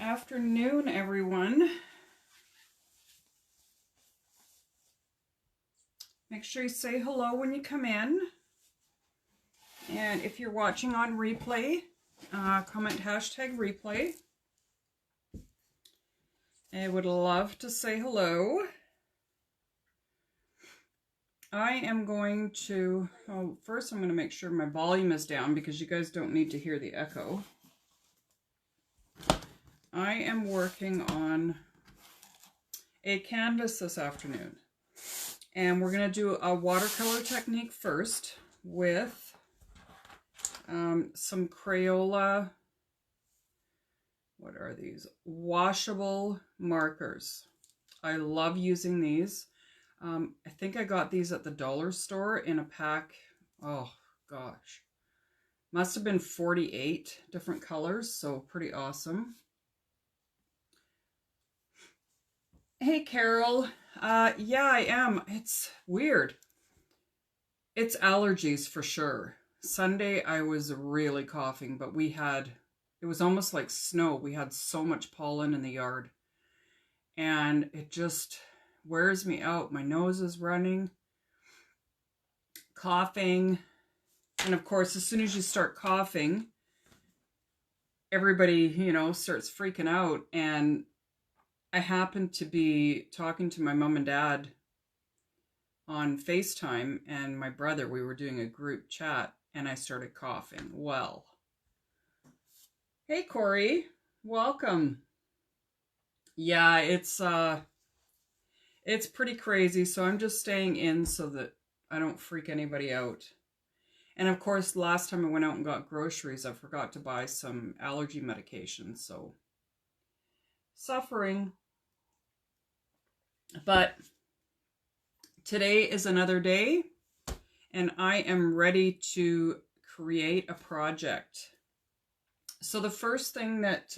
afternoon, everyone. Make sure you say hello when you come in. And if you're watching on replay, comment hashtag replay. I would love to say hello. I am going to, first I'm going to make sure my volume is down because you guys don't need to hear the echo. I am working on a canvas this afternoon. And we're going to do a watercolor technique first with some Crayola, what are these? Washable markers. I love using these. I think I got these at the dollar store in a pack. Oh gosh. Must have been 48 different colors, so pretty awesome. Hey Carol. Yeah, I am. It's weird. It's allergies for sure. Sunday I was really coughing, but it was almost like snow. We had so much pollen in the yard. And it just wears me out. My nose is running, coughing. And of course, as soon as you start coughing, everybody, starts freaking out. And I happened to be talking to my mom and dad on FaceTime, and my brother, we were doing a group chat, and I started coughing. Well, hey Corey, welcome. Yeah, it's pretty crazy, so I'm just staying in so that I don't freak anybody out. And of course, last time I went out and got groceries, I forgot to buy some allergy medication, so suffering. But today is another day, and I am ready to create a project. So the first thing that,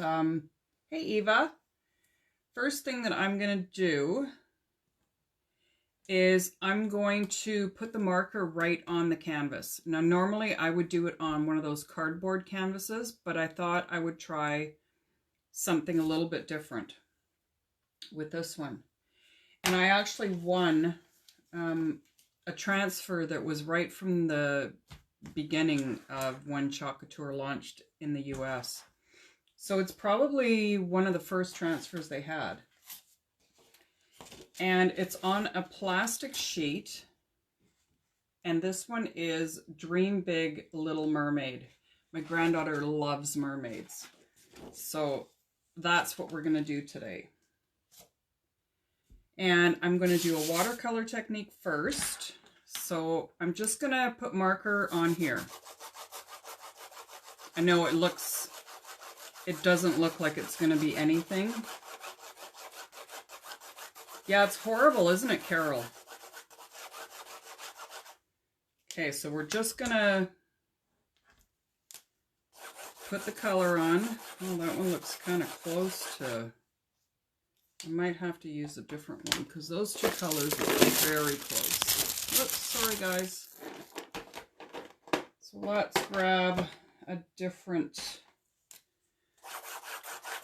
hey Eva, first thing that I'm going to do is I'm going to put the marker right on the canvas. Now normally I would do it on one of those cardboard canvases, but I thought I would try something a little bit different with this one. And I actually won a transfer that was right from the beginning of when Chalk Couture launched in the US. So it's probably one of the first transfers they had. And it's on a plastic sheet. And this one is Dream Big Little Mermaid. My granddaughter loves mermaids. So that's what we're going to do today. And I'm going to do a watercolor technique first. So I'm just going to put marker on here. I know it doesn't look like it's going to be anything. Yeah, it's horrible, isn't it, Carol? Okay, so we're just going to put the color on. Oh, that one looks kind of close to... I might have to use a different one because those two colors are very close. Oops, sorry guys. So let's grab a different,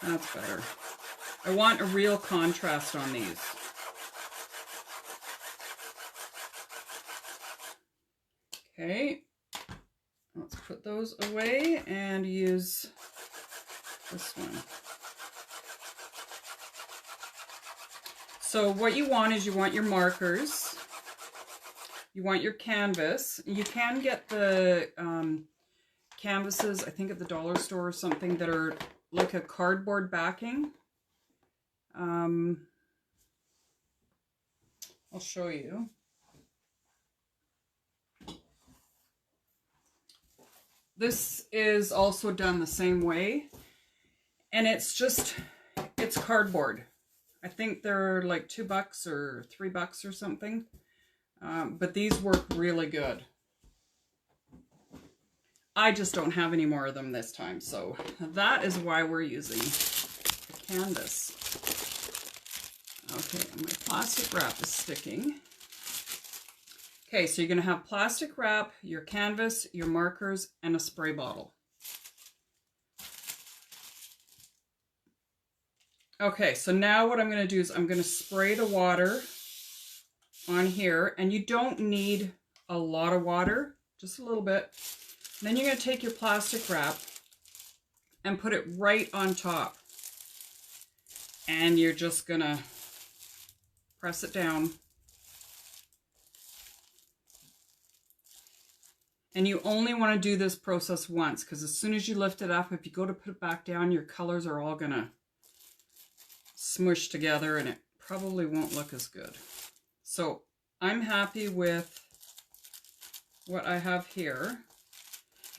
that's better. I want a real contrast on these. Okay, let's put those away and use this one. So what you want is you want your markers, you want your canvas. You can get the canvases, I think at the dollar store or something, that are like a cardboard backing. I'll show you. This is also done the same way, and it's cardboard. I think they're like $2 or $3 or something, but these work really good. I just don't have any more of them this time, so that is why we're using the canvas. Okay, and my plastic wrap is sticking. Okay, so you're going to have plastic wrap, your canvas, your markers, and a spray bottle. Okay, so now what I'm going to do is I'm going to spray the water on here, and you don't need a lot of water, just a little bit. And then you're going to take your plastic wrap and put it right on top. And you're just going to press it down. And you only want to do this process once, because as soon as you lift it up, if you go to put it back down, your colors are all going to smush together and it probably won't look as good. So I'm happy with what I have here.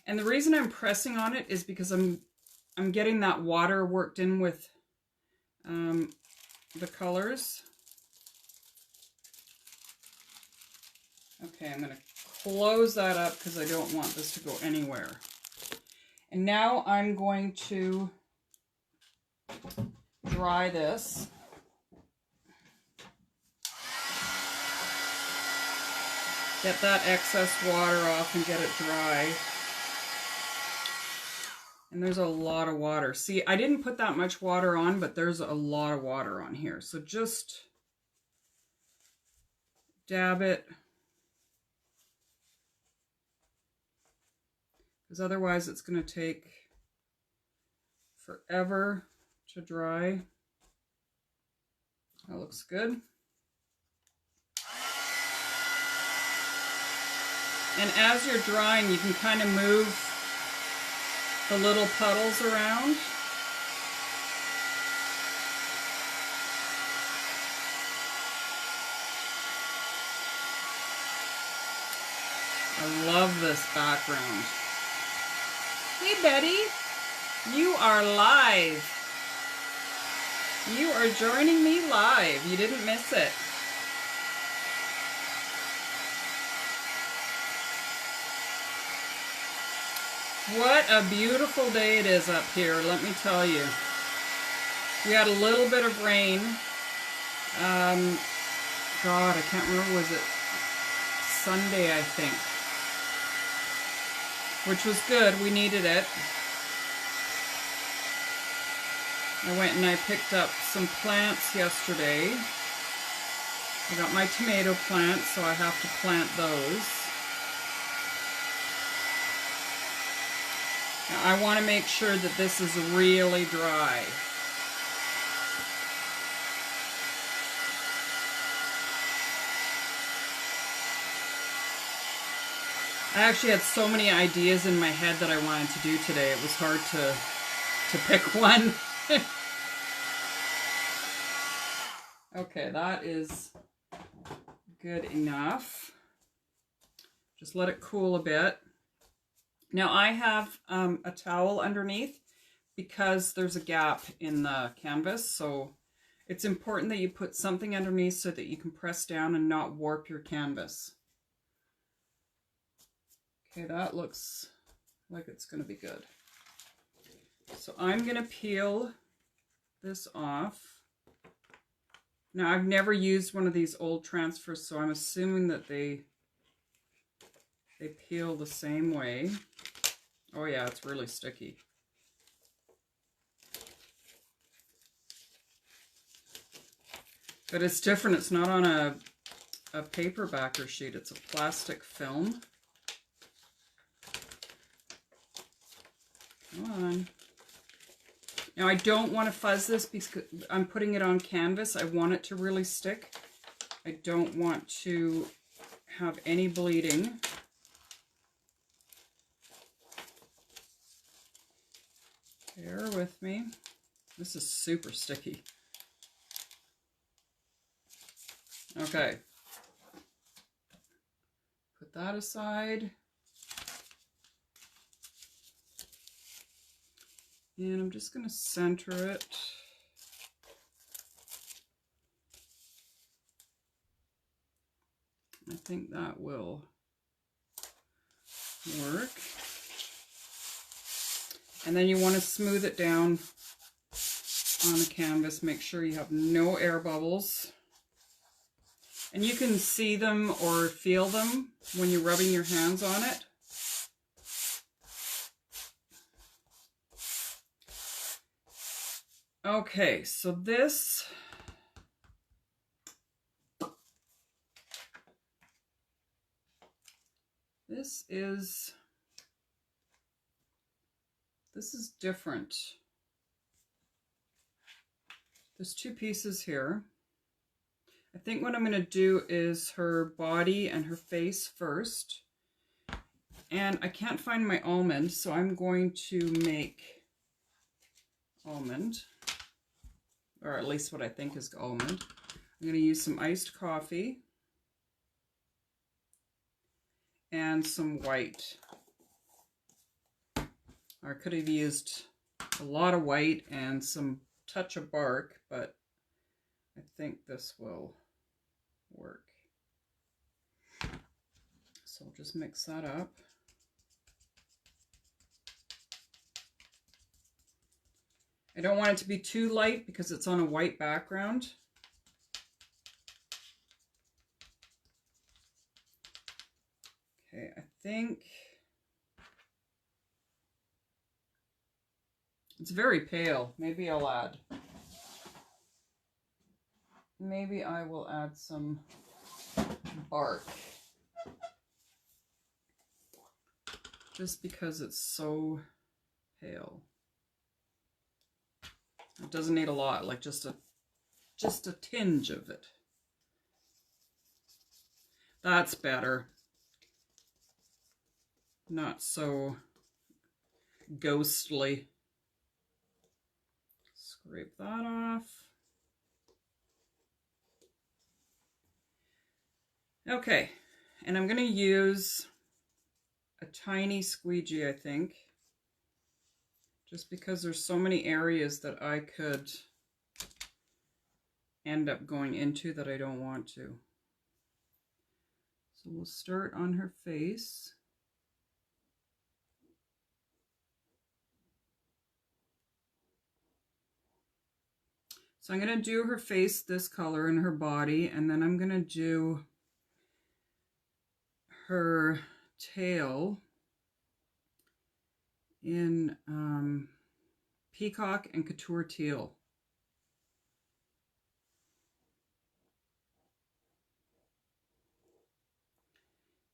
And the reason I'm pressing on it is because I'm getting that water worked in with the colors. Okay, I'm going to close that up because I don't want this to go anywhere. And now I'm going to dry this. Get that excess water off and get it dry. And there's a lot of water. See, I didn't put that much water on, but there's a lot of water on here. So just dab it. Because otherwise it's going to take forever to dry. That looks good. And as you're drying, you can kind of move the little puddles around. I love this background. Hey Betty, you are live. You are joining me live. You didn't miss it. What a beautiful day it is up here, let me tell you. We had a little bit of rain. God, I can't remember, was it Sunday, I think? Which was good, we needed it. I went and I picked up some plants yesterday. I got my tomato plants, so I have to plant those. Now, I want to make sure that this is really dry. I actually had so many ideas in my head that I wanted to do today. It was hard to pick one. Okay, that is good enough. Just let it cool a bit. Now I have a towel underneath because there's a gap in the canvas, so it's important that you put something underneath so that you can press down and not warp your canvas. Okay, that looks like it's going to be good. So I'm going to peel this off. Now I've never used one of these old transfers, so I'm assuming that they peel the same way. Oh yeah, it's really sticky. But it's different. It's not on a paper backer sheet. It's a plastic film. Come on. Now I don't want to fuzz this because I'm putting it on canvas. I want it to really stick. I don't want to have any bleeding. Bear with me. This is super sticky. Okay. Put that aside. And I'm just going to center it. I think that will work. And then you want to smooth it down on the canvas. Make sure you have no air bubbles. And you can see them or feel them when you're rubbing your hands on it. Okay, so this is different. There's two pieces here. I think what I'm going to do is her body and her face first. And I can't find my almond, so I'm going to make almond, or at least what I think is almond. I'm going to use some iced coffee and some white. I could have used a lot of white and some touch of bark, but I think this will work. So I'll just mix that up. I don't want it to be too light because it's on a white background. Okay, I think it's very pale. Maybe I'll add. Maybe I will add some bark. Just because it's so pale. It doesn't need a lot, like just a tinge of it. That's better. Not so ghostly. Scrape that off. Okay, and I'm going to use a tiny squeegee, I think, just because there's so many areas that I could end up going into that I don't want to. So we'll start on her face. So I'm going to do her face this color and her body, and then I'm going to do her tail in Peacock and Couture Teal.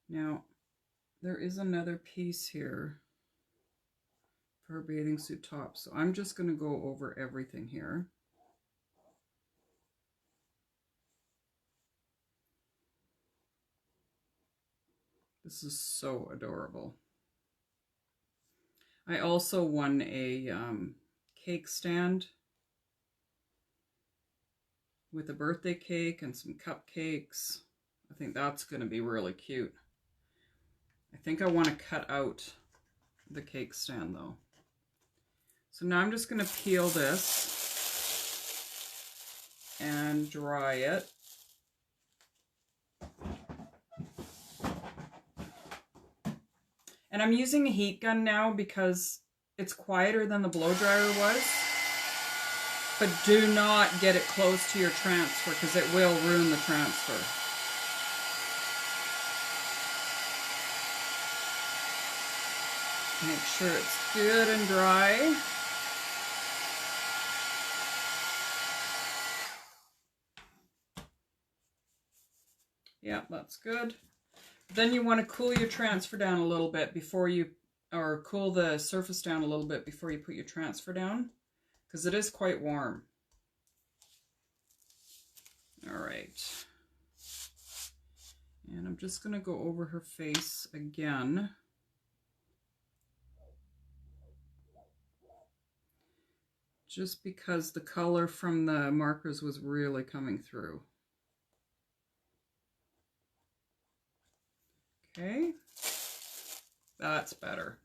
Now, there is another piece here for her bathing suit top, so I'm just going to go over everything here. This is so adorable. I also won a cake stand with a birthday cake and some cupcakes. I think that's going to be really cute. I think I want to cut out the cake stand though. So now I'm just going to peel this and dry it. And I'm using a heat gun now because it's quieter than the blow dryer was. But do not get it close to your transfer because it will ruin the transfer. Make sure it's good and dry. Yeah, that's good. Then you want to cool your transfer down a little bit before you, or cool the surface down a little bit before you put your transfer down, because it is quite warm. All right. And I'm just going to go over her face again. Just because the color from the markers was really coming through. Okay, that's better.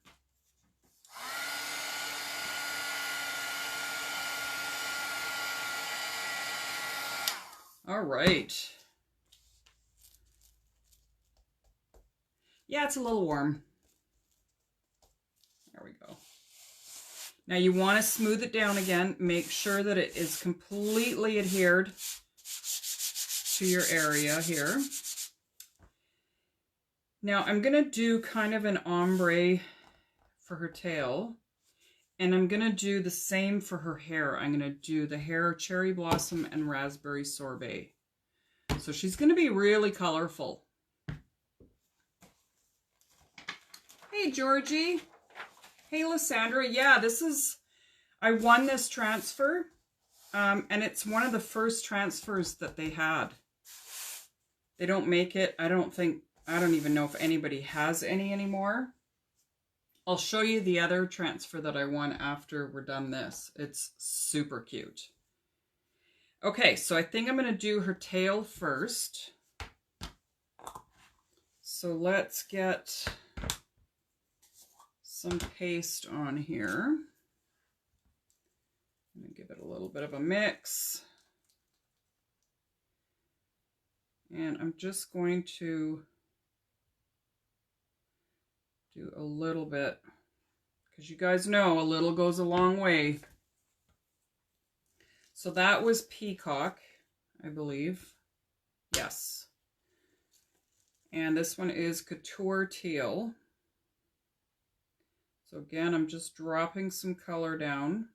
All right. Yeah, it's a little warm. There we go. Now you want to smooth it down again. Make sure that it is completely adhered to your area here. Now I'm going to do kind of an ombre for her tail. And I'm going to do the same for her hair. I'm going to do the hair cherry blossom and raspberry sorbet. So she's going to be really colorful. Hey, Georgie. Hey, Lysandra. Yeah, I won this transfer. And it's one of the first transfers that they had. They don't make it. I don't even know if anybody has any anymore. I'll show you the other transfer that I won after we're done this. It's super cute. Okay, so I think I'm going to do her tail first. So let's get some paste on here. I'm going to give it a little bit of a mix. And I'm just going to do a little bit, because you guys know a little goes a long way. So that was peacock, I believe. Yes. And this one is couture teal. So again, I'm just dropping some color down.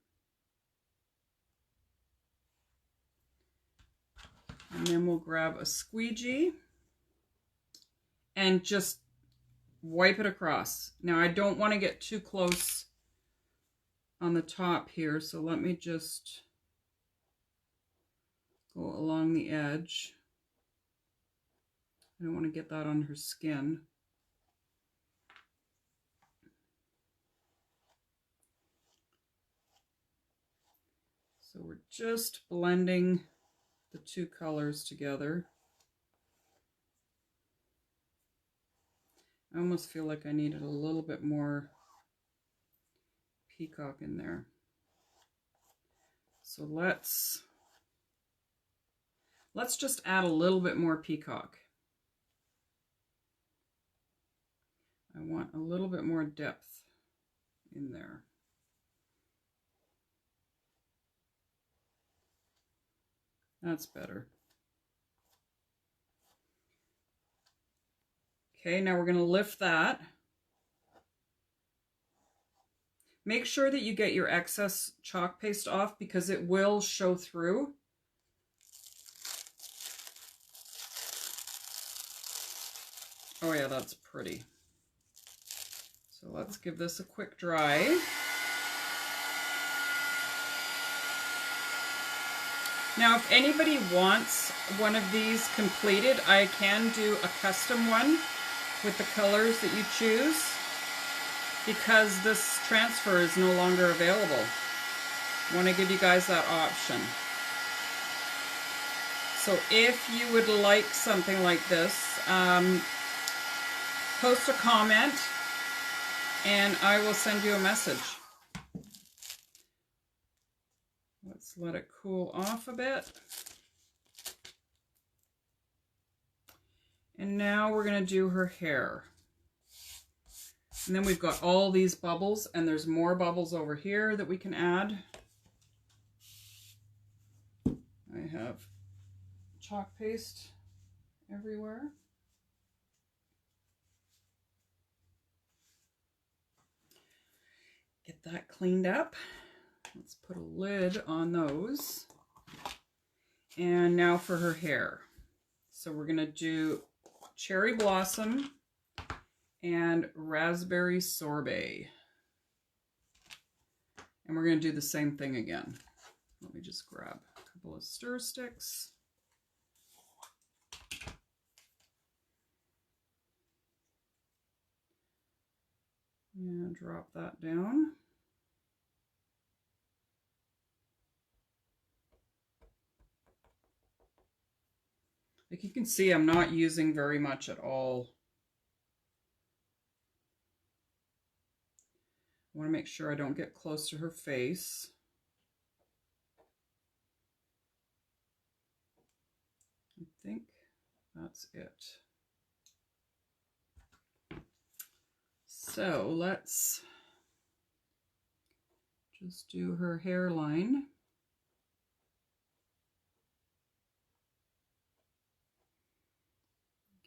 And then we'll grab a squeegee and just wipe it across. Now I don't want to get too close on the top here, so let me just go along the edge. I don't want to get that on her skin. So we're just blending the two colors together. I almost feel like I needed a little bit more peacock in there. So let's just add a little bit more peacock. I want a little bit more depth in there. That's better. Okay, now we're going to lift that. Make sure that you get your excess chalk paste off because it will show through. Oh yeah, that's pretty. So let's give this a quick dry. Now, if anybody wants one of these completed, I can do a custom one with the colors that you choose because this transfer is no longer available. I want to give you guys that option. So if you would like something like this, post a comment and I will send you a message. Let's let it cool off a bit. And now we're going to do her hair. And then we've got all these bubbles, and there's more bubbles over here that we can add. I have chalk paste everywhere. Get that cleaned up. Let's put a lid on those. And now for her hair. So we're going to do cherry blossom and raspberry sorbet. And we're going to do the same thing again. Let me just grab a couple of stir sticks. And drop that down. Like you can see, I'm not using very much at all. I want to make sure I don't get close to her face. I think that's it. So let's just do her hairline.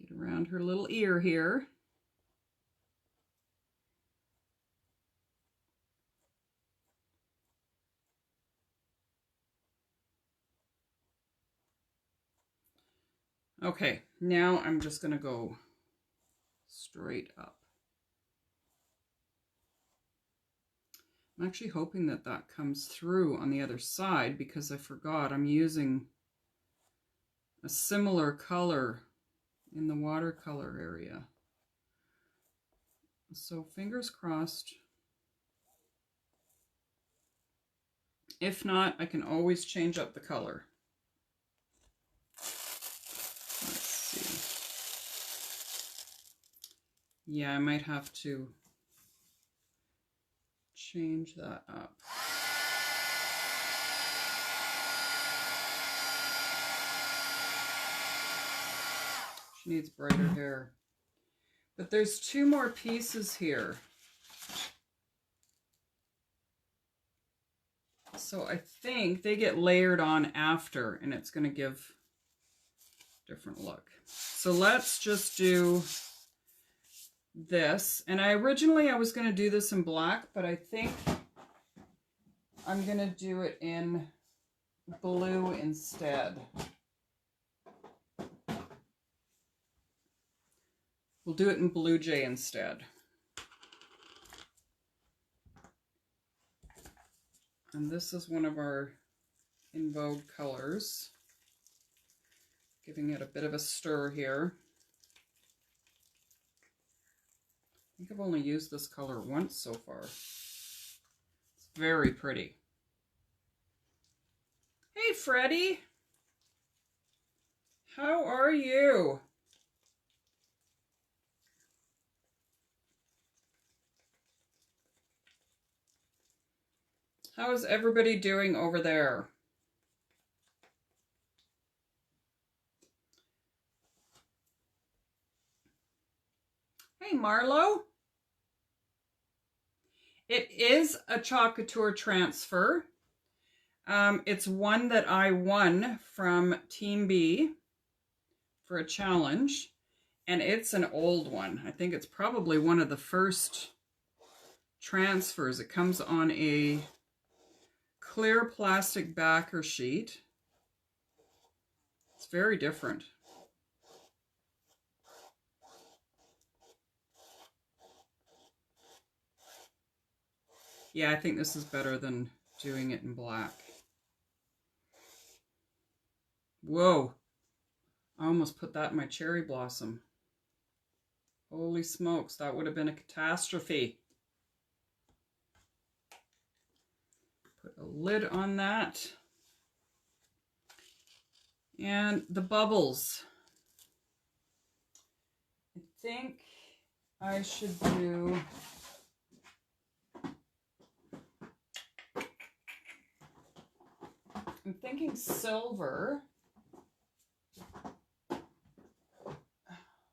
Get around her little ear here. Okay, now I'm just going to go straight up. I'm actually hoping that that comes through on the other side because I forgot I'm using a similar color in the watercolor area. So fingers crossed. If not, I can always change up the color. Let's see. Yeah, I might have to change that up. She needs brighter hair. But there's 2 more pieces here. So I think they get layered on after, and it's going to give a different look. So let's just do this. And originally I was going to do this in black, but I think I'm going to do it in blue instead. We'll do it in Blue Jay instead. And this is one of our in vogue colors. Giving it a bit of a stir here. I think I've only used this color once so far. It's very pretty. Hey, Freddie. How are you? How is everybody doing over there? Hey, Marlo. It is a Chalk Couture transfer. It's one that I won from Team B for a challenge, and it's an old one. I think it's probably one of the first transfers. It comes on a clear plastic backer sheet. It's very different. Yeah, I think this is better than doing it in black. Whoa, I almost put that in my cherry blossom. Holy smokes, that would have been a catastrophe. Put a lid on that. And the bubbles. I think I should do... I'm thinking silver,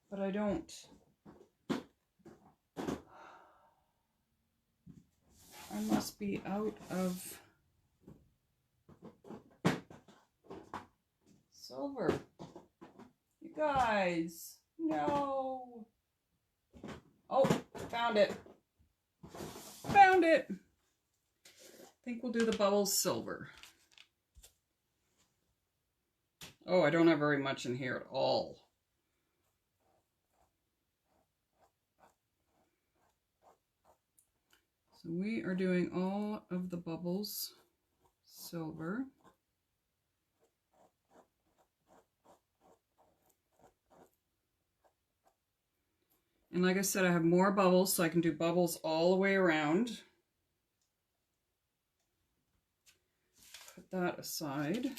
but I don't. I must be out of silver. You guys, no. Oh, found it. Found it. I think we'll do the bubbles silver. Oh, I don't have very much in here at all. So we are doing all of the bubbles silver. And like I said, I have more bubbles, so I can do bubbles all the way around. Put that aside.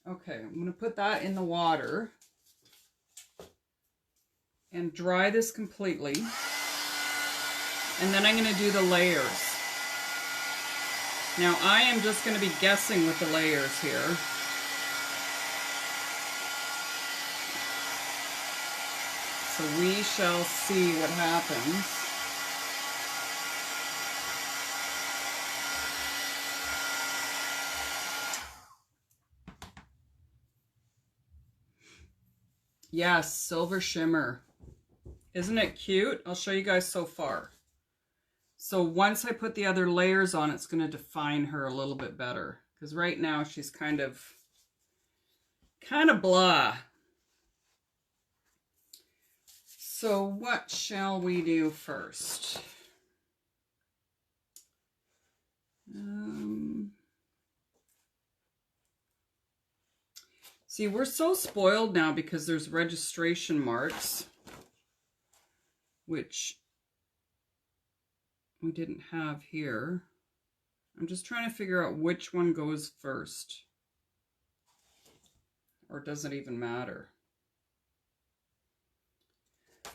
Okay, I'm going to put that in the water and dry this completely. And then I'm going to do the layers. Now I am just going to be guessing with the layers here. So we shall see what happens. Yes, silver shimmer. Isn't it cute? I'll show you guys so far. So once I put the other layers on, it's going to define her a little bit better. Because right now she's kind of kind of blah. So what shall we do first? See, we're so spoiled now because there's registration marks, which we didn't have here. I'm just trying to figure out which one goes first. Or does it even matter? I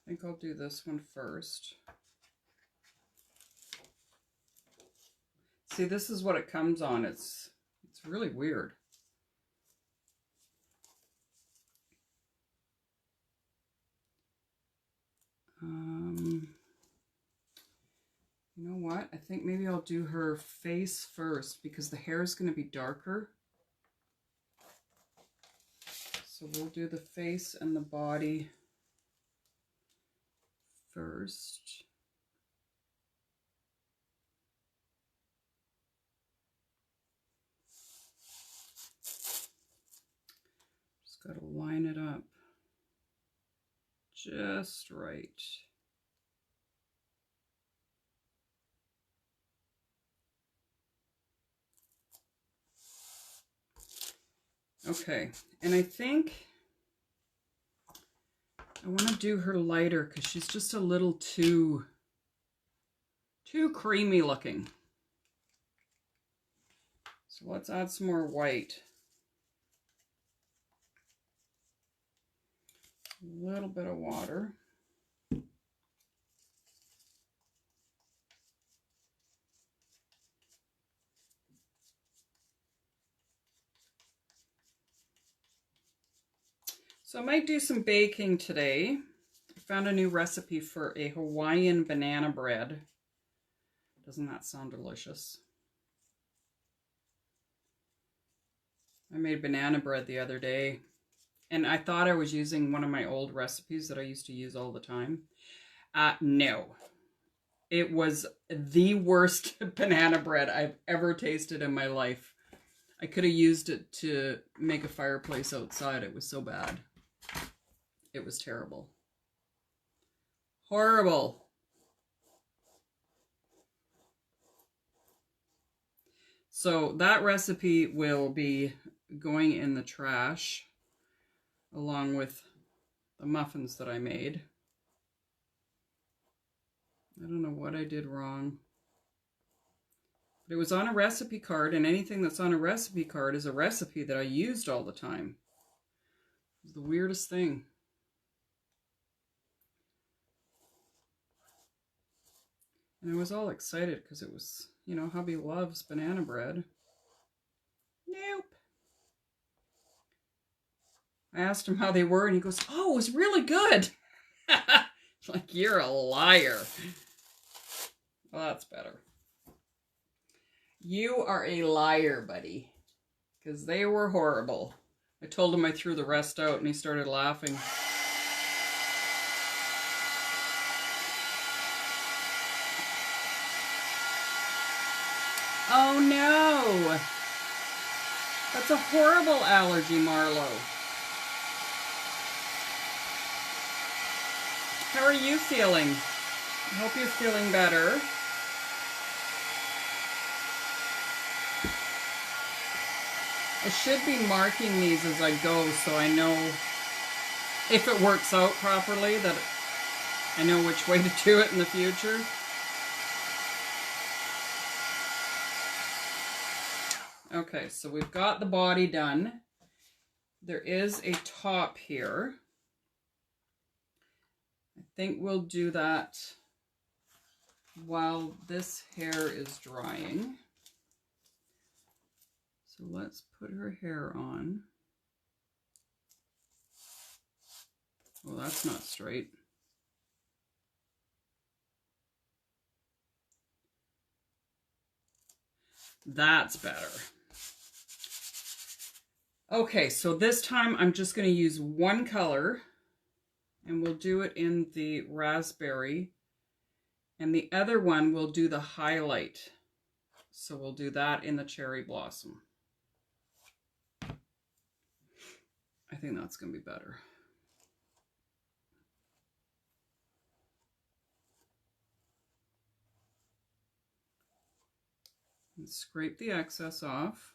think I'll do this one first. See, this is what it comes on. It's really weird. You know what? I think maybe I'll do her face first because the hair is going to be darker. So we'll do the face and the body first. Just got to line it up just right. Okay, and I think I want to do her lighter because she's just a little too creamy looking. So let's add some more white. A little bit of water. So I might do some baking today. I found a new recipe for a Hawaiian banana bread. Doesn't that sound delicious? I made banana bread the other day, and I thought I was using one of my old recipes that I used to use all the time. No. It was the worst banana bread I've ever tasted in my life. I could have used it to make a fireplace outside. It was so bad. It was terrible. Horrible. So that recipe will be going in the trash along with the muffins that I made. I don't know what I did wrong. But it was on a recipe card, and anything that's on a recipe card is a recipe that I used all the time. It was the weirdest thing. And I was all excited because it was, you know, hubby loves banana bread. Nope. I asked him how they were, and he goes, "Oh, it was really good." Like, you're a liar. Well, that's better. You are a liar, buddy. Because they were horrible. I told him I threw the rest out, and he started laughing. Oh no! That's a horrible allergy, Marlo. How are you feeling? I hope you're feeling better. I should be marking these as I go so I know if it works out properly, that I know which way to do it in the future. Okay, so we've got the body done. There is a top here. I think we'll do that while this hair is drying. So let's put her hair on. Well, that's not straight. That's better. Okay, so this time I'm just going to use one color, and we'll do it in the raspberry, and the other one we'll do the highlight. So we'll do that in the cherry blossom. I think that's going to be better. And scrape the excess off.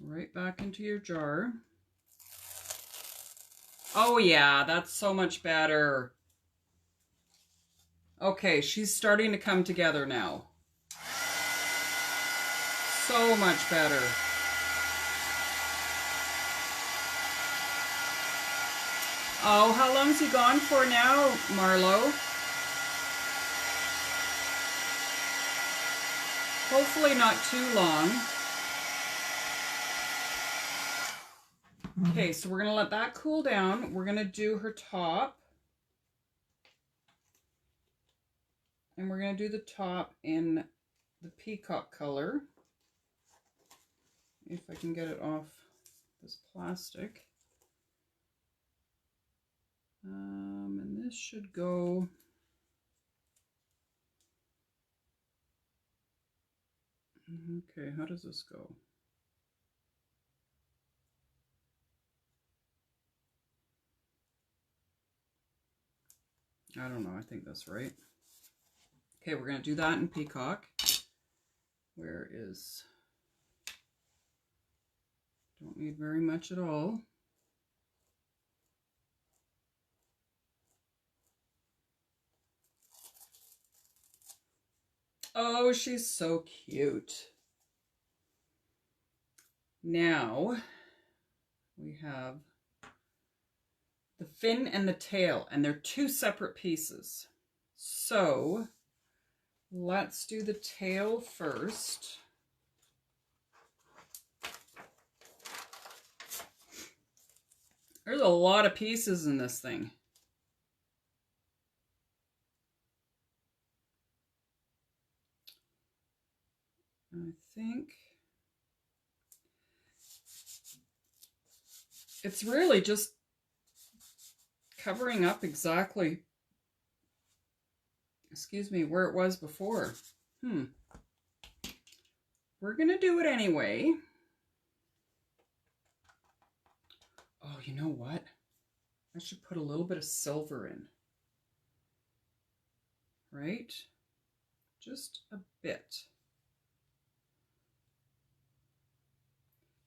Right back into your jar. Oh yeah, that's so much better. Okay, she's starting to come together now. So much better. Oh, how long's he gone for now, Marlo? Hopefully not too long. Okay, so we're going to let that cool down. We're going to do her top. And we're going to do the top in the peacock color. If I can get it off this plastic. And this should go... Okay, how does this go? I don't know, I think that's right. Okay, we're going to do that in peacock. Where is... Don't need very much at all. Oh, she's so cute. Now, we have the fin and the tail, and they're two separate pieces. So, let's do the tail first. There's a lot of pieces in this thing. I think it's really just covering up exactly, excuse me, where it was before. We're going to do it anyway. Oh, you know what? I should put a little bit of silver in. Right? Just a bit.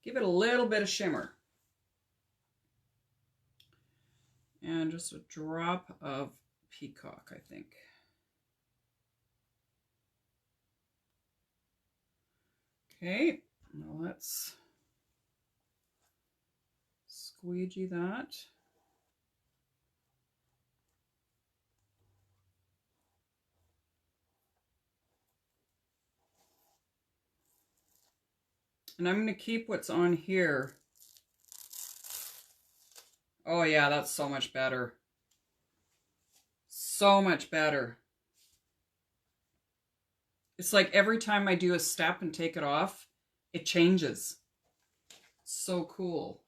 Give it a little bit of shimmer. And just a drop of peacock, I think. Okay, now let's squeegee that. And I'm going to keep what's on here. Oh yeah, that's so much better. So much better. It's like every time I do a step and take it off, it changes. So cool.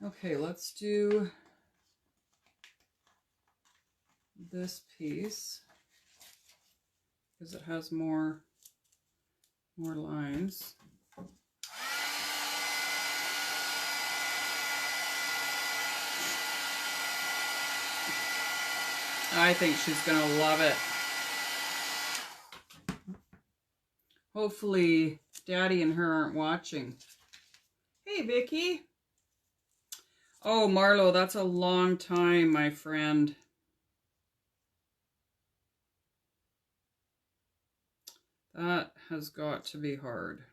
Okay, let's do this piece because it has more lines. I think she's gonna love it. Hopefully Daddy and her aren't watching. Hey, Vicky. Oh, Marlo, that's a long time, my friend. That has got to be hard.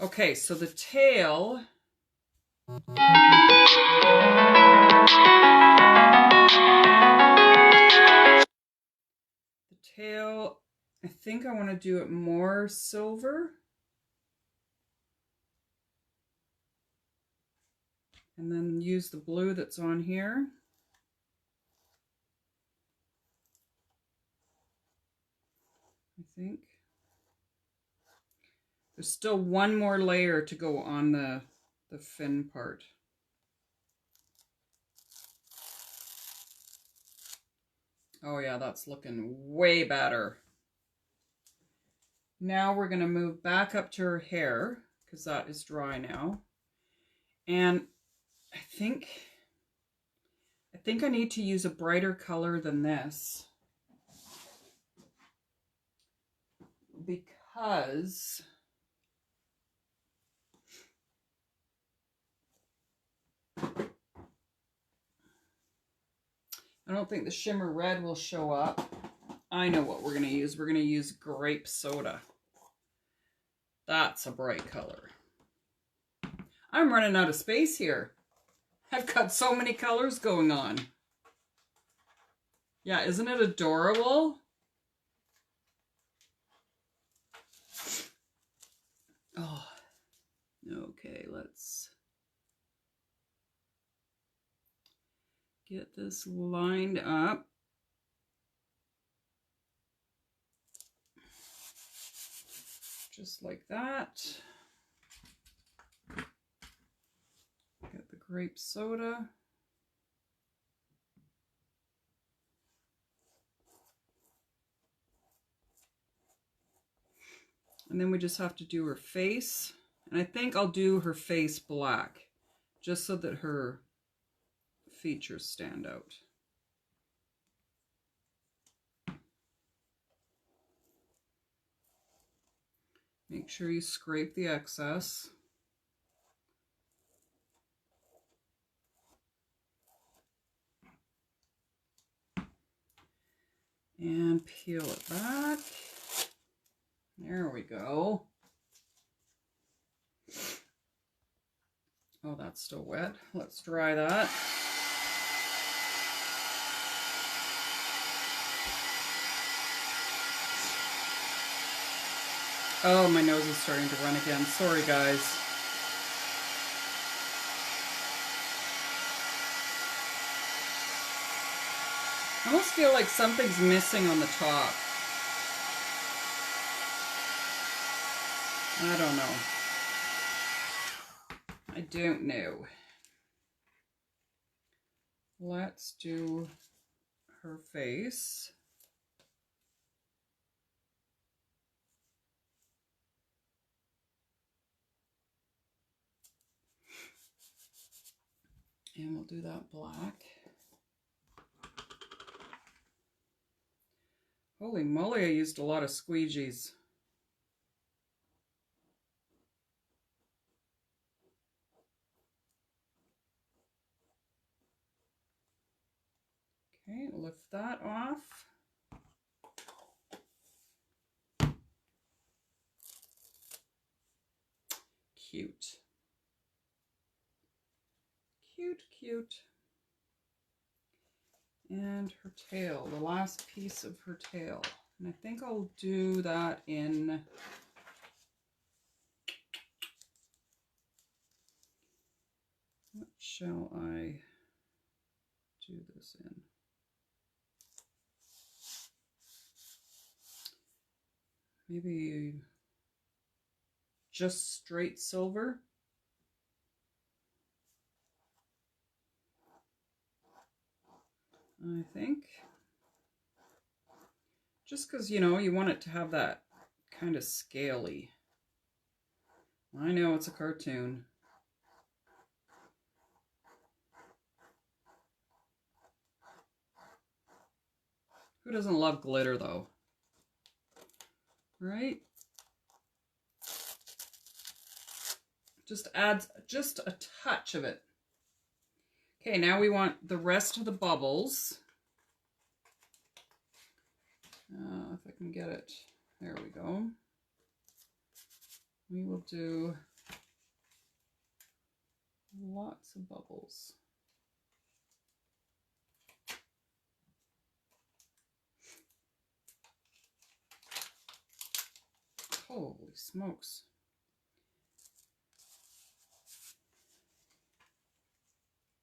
Okay, so the tail. The tail, I think I want to do it more silver. And then use the blue that's on here. I think. There's still one more layer to go on the fin part. Oh yeah, that's looking way better. Now we're going to move back up to her hair because that is dry now. And I think I need to use a brighter color than this because I don't think the shimmer red will show up. I know what we're going to use. We're going to use grape soda. That's a bright color. I'm running out of space here. I've got so many colors going on. Yeah, isn't it adorable? Oh, okay, let's get this lined up. Just like that. Get the grape soda. And then we just have to do her face. And I think I'll do her face black, just so that her features stand out. Make sure you scrape the excess. And peel it back. There we go. Oh, that's still wet. Let's dry that. Oh, my nose is starting to run again. Sorry, guys. I almost feel like something's missing on the top. I don't know. I don't know. Let's do her face. And we'll do that black. Holy moly, I used a lot of squeegees. Okay, lift that off. Cute. Cute, cute. And her tail, the last piece of her tail. And I think I'll do that in what shall I do this in? Maybe just straight silver. I think. Just because, you know, you want it to have that kind of scaly. I know it's a cartoon. Who doesn't love glitter, though? Right? Just adds just a touch of it. Okay, now we want the rest of the bubbles. If I can get it. There we go. We will do lots of bubbles. Holy smokes.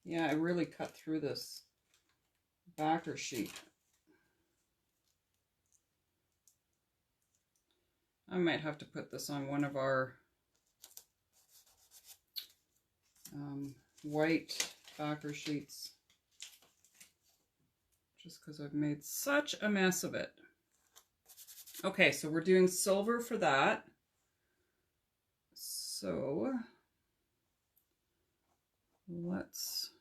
Yeah, I really cut through this backer sheet. I might have to put this on one of our white backer sheets, just because I've made such a mess of it. Okay, so we're doing silver for that. So let's,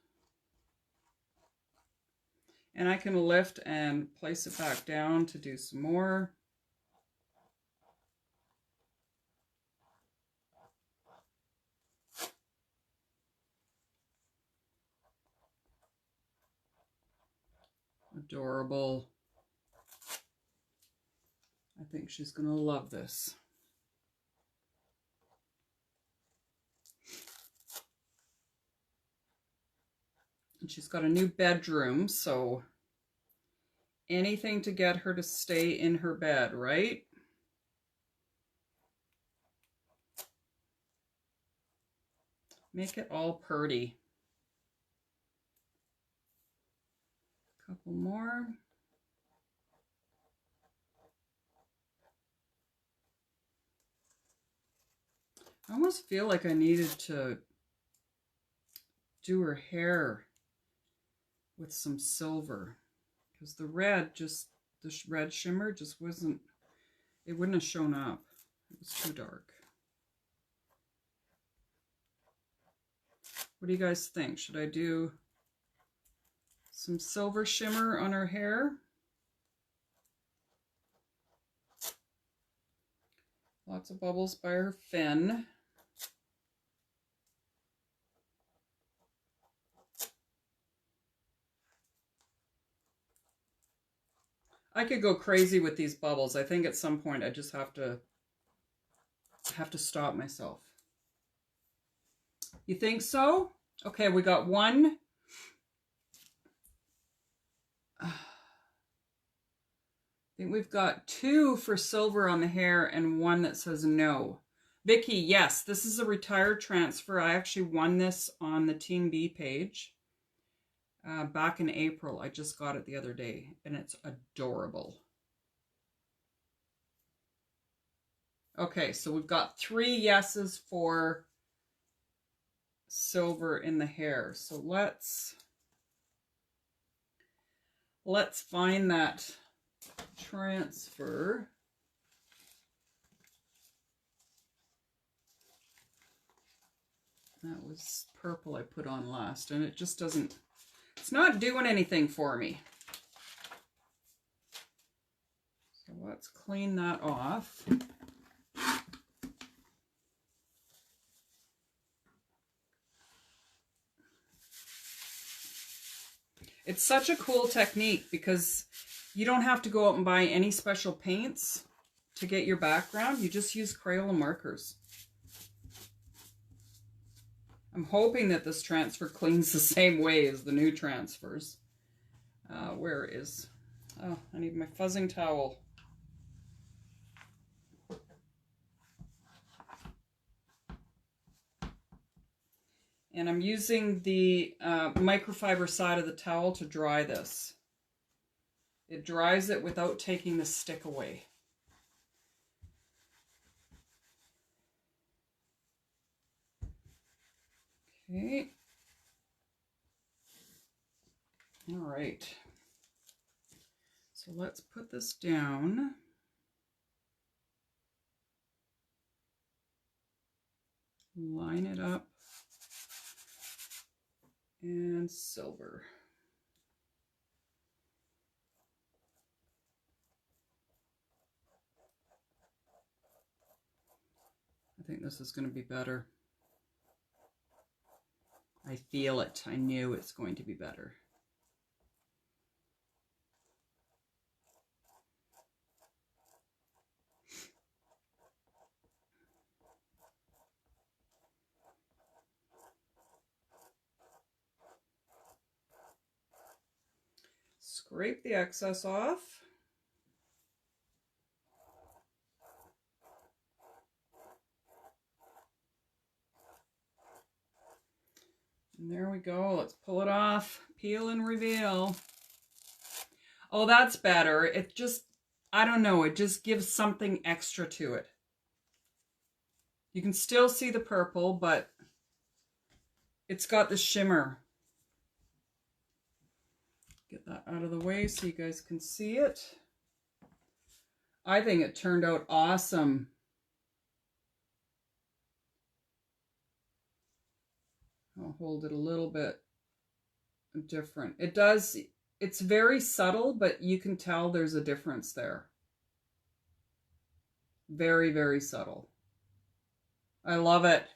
and I can lift and place it back down to do some more. Adorable. I think she's gonna love this. And she's got a new bedroom, so anything to get her to stay in her bed, right? Make it all purty. Couple more. I almost feel like I needed to do her hair with some silver, because the red red shimmer just wasn't, it wouldn't have shown up. It was too dark. What do you guys think? Should I do some silver shimmer on her hair? Lots of bubbles by her fin. I could go crazy with these bubbles. I think at some point I just have to stop myself. You think so? Okay, we got one. I think we've got 2 for silver on the hair and 1 that says no. Vicky, yes, this is a retired transfer. I actually won this on the Team B page back in April. I just got it the other day, and it's adorable. Okay, so we've got 3 yeses for silver in the hair. So let's find that transfer. That was purple I put on last, and it just doesn't, it's not doing anything for me. So let's clean that off. It's such a cool technique because you don't have to go out and buy any special paints to get your background. You just use Crayola markers. I'm hoping that this transfer cleans the same way as the new transfers. Where is... Oh, I need my fuzzing towel. And I'm using the microfiber side of the towel to dry this. It dries it without taking the stick away. Okay. All right. So let's put this down. Line it up. And silver. I think this is going to be better. I feel it. I knew it's going to be better. Scrape the excess off. And there we go. Let's pull it off. Peel and reveal. Oh, that's better. It just, I don't know, it just gives something extra to it. You can still see the purple, but it's got the shimmer. Get that out of the way so you guys can see it. I think it turned out awesome. I'll hold it a little bit different. It's very subtle, but you can tell there's a difference there. Very, very subtle. I love it.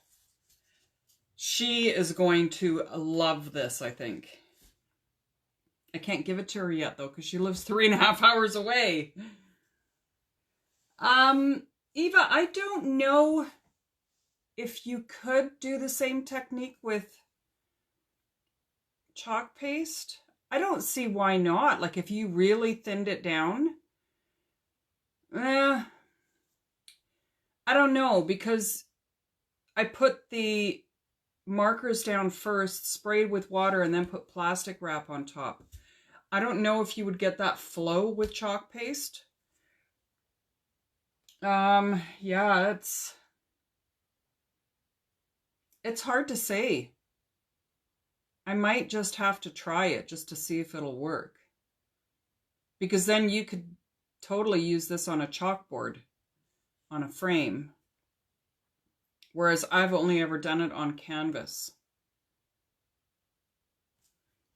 She is going to love this, I think. I can't give it to her yet, though, because she lives 3.5 hours away. Eva, I don't know if you could do the same technique with chalk paste. I don't see why not. Like, if you really thinned it down. I don't know, because I put the markers down first, sprayed with water, and then put plastic wrap on top. I don't know if you would get that flow with chalk paste. Yeah, it's hard to say. I might just have to try it just to see if it'll work. Because then you could totally use this on a chalkboard, on a frame. Whereas I've only ever done it on canvas.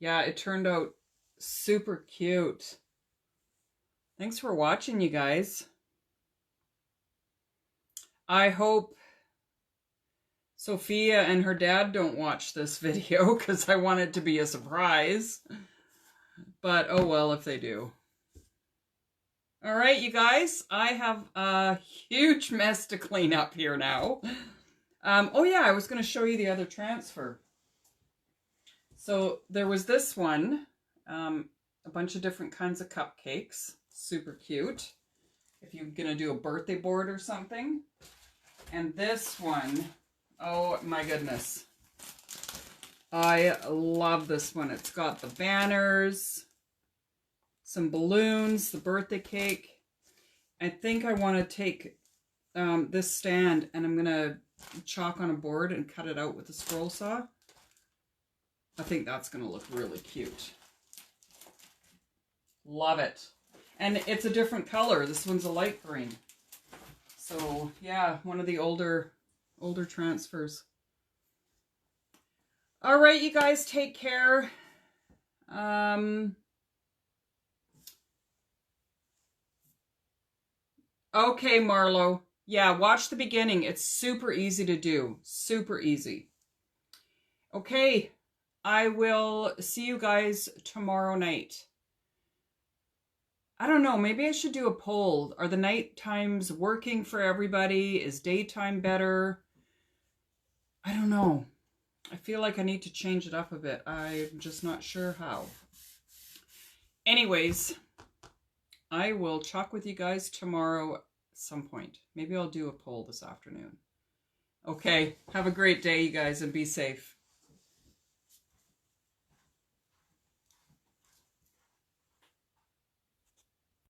Yeah, it turned out super cute. Thanks for watching, you guys. I hope Sophia and her dad don't watch this video because I want it to be a surprise. But oh well if they do. All right, you guys, I have a huge mess to clean up here now. Oh yeah, I was going to show you the other transfer. So there was this one, a bunch of different kinds of cupcakes, super cute. If you're going to do a birthday board or something. And this one, oh my goodness. I love this one. It's got the banners, some balloons, the birthday cake. I think I want to take this stand and I'm going to chalk on a board and cut it out with a scroll saw. I think that's going to look really cute. Love it. And it's a different color. This one's a light green. So yeah, one of the older transfers. All right, you guys, take care. Okay, Marlo. Yeah, watch the beginning. It's super easy to do. Super easy. Okay, I will see you guys tomorrow night. I don't know, maybe I should do a poll. Are the night times working for everybody? Is daytime better? I don't know. I feel like I need to change it up a bit. I'm just not sure how. Anyways, I will talk with you guys tomorrow at some point. Maybe I'll do a poll this afternoon. Okay, have a great day, you guys, and be safe.